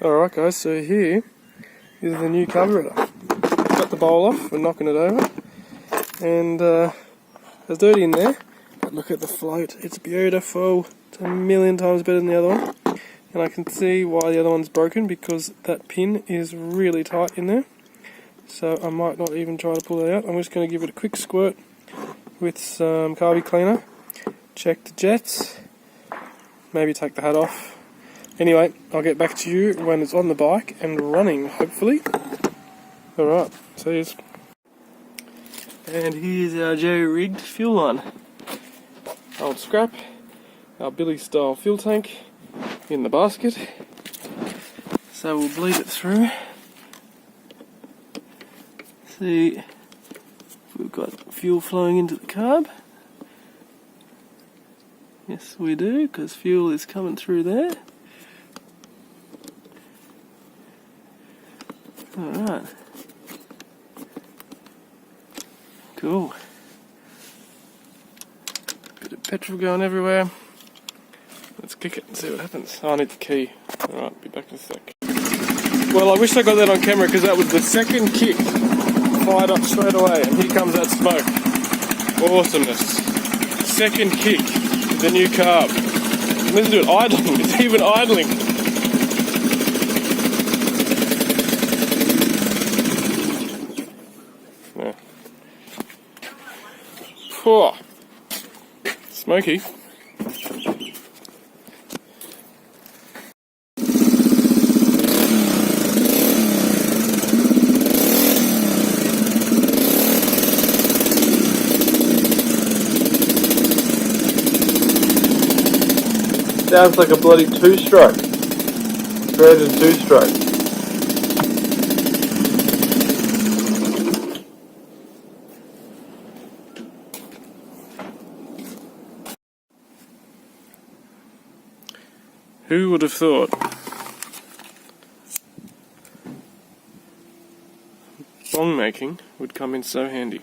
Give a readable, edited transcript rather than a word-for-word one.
Alright guys, so here is the new carburettor. Cut the bowl off, we're knocking it over, and there's dirty in there, but look at the float, it's beautiful. It's a million times better than the other one, and I can see why the other one's broken, because that pin is really tight in there, so I might not even try to pull that out. I'm just going to give it a quick squirt with some carby cleaner, check the jets, maybe take the hat off. Anyway, I'll get back to you when it's on the bike and running, hopefully. Alright, see you. And here's our Joe-rigged fuel line. Old scrap, our Billy style fuel tank in the basket. So we'll bleed it through. See if we've got fuel flowing into the carb. Yes we do, because fuel is coming through there. Alright. Cool. Bit of petrol going everywhere. Let's kick it and see what happens. Oh, I need the key. Alright, be back in a sec. Well, I wish I got that on camera, because that was the second kick. Fired up straight away, and here comes that smoke. Awesomeness. Second kick, the new carb. Listen to it idling, it's even idling. Yeah. Whew. Smoky. Sounds like a bloody two-stroke. Thread and two-stroke. Who would have thought bong making would come in so handy?